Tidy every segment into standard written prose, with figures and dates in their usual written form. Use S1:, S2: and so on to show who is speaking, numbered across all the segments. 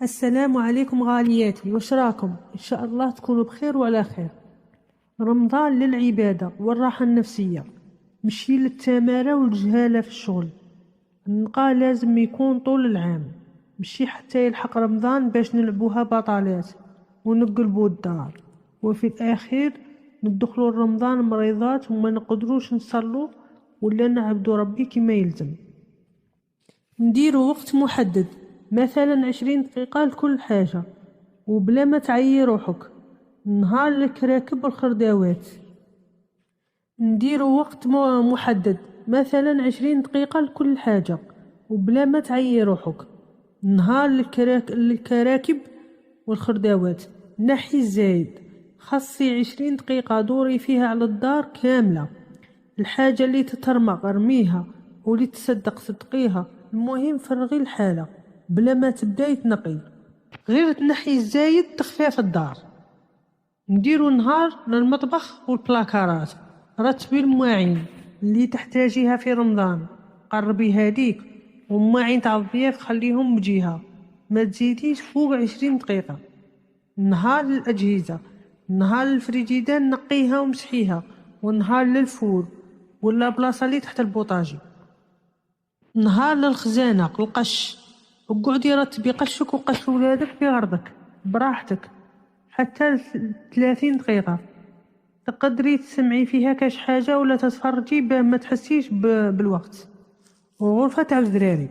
S1: السلام عليكم غالياتي، واش راكم؟ ان شاء الله تكونوا بخير وعلى خير. رمضان للعباده والراحه النفسيه، مشي للتماره والجهاله في الشغل. النقاء لازم يكون طول العام، مشي حتى يلحق رمضان باش نلعبوها بطالات ونقلبوا الدار، وفي الاخير ندخلوا رمضان مريضات وما نقدروش نصلوا ولا نعبدوا ربي كما يلزم. نديرو وقت محدد، مثلا 20 دقيقة لكل حاجة وبلا ما تعيي روحك. نهار الكراكب والخرداوات، نديرو وقت محدد، مثلا 20 دقيقة لكل حاجة وبلا ما تعيي روحك. نهار الكراكب والخرداوات، نحي الزايد، خصي 20 دقيقة دوري فيها على الدار كاملة. الحاجة اللي تترمق ارميها واللي تصدق صدقيها، المهم فرغي الحالة بلا ما تبداي تنقي، غير تنحي الزايد تخفيها في الدار. نديرو نهار للمطبخ والبلاكارات، رتبي المواعين اللي تحتاجيها في رمضان قربي هاديك، ومواعين تاع الضياف خليهم بجهة ما تزيديش فوق 20 دقيقة. نهار للأجهزة، نهار للفريجيدان نقيها ومسحيها، ونهار للفور ولا بلاصة اللي تحت البوطاجي. نهار للخزانة القش، وقعدي رتبي قشك وقش ولادك في غرضك براحتك حتى 30 دقيقة. تقدري تسمعي فيها كاش حاجة ولا تتفرجي ما تحسيش بالوقت. وغرفة تاع الدراري،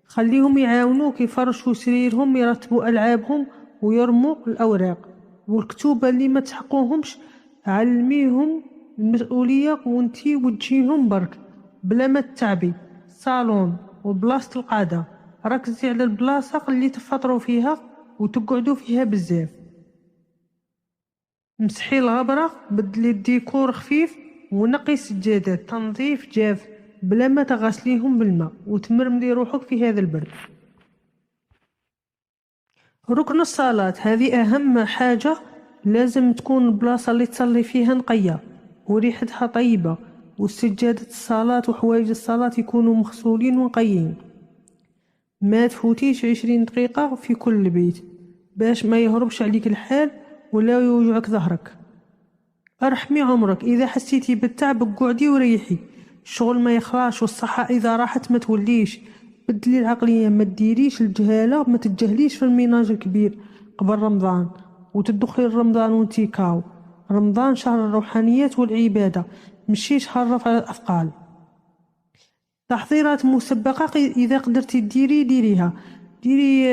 S1: خليهم يعاونوك يفرشوا سريرهم، يرتبوا ألعابهم ويرموا الأوراق والكتوبة اللي ما تحقوهمش. علميهم المسؤولية وانتي وجهيهم برك بلا ما تتعبي. صالون وبلاصة القعدة، ركزي على البلاصة اللي تفطروا فيها وتقعدوا فيها بزاف. مسحي الغبرة، بدلي الديكور خفيف ونقي السجادات تنظيف جاف بلا ما تغسليهم بالماء وتمرملي روحك في هذا البرد. ركن الصلاة هذه أهم حاجة، لازم تكون البلاصة اللي تصلي فيها نقية وريحتها طيبة، والسجادة الصلاة وحوايج الصلاة يكونوا مغسولين ونقيين. ما تفوتيش 20 دقيقة في كل بيت باش ما يهربش عليك الحال ولا يوجعك ظهرك. ارحمي عمرك، إذا حسيتي بالتعب قعدي وريحي، الشغل ما يخلاش والصحة إذا راحت ما توليش. بدلي العقلية، ما تديريش الجهالة، ما تتجهليش في الميناج الكبير قبل رمضان وتدخلي رمضان وانتي كاو. رمضان شهر الروحانيات والعبادة، مشي شهر رفع الأثقال. تحضيرات مسبقة إذا قدرتي ديريها، ديري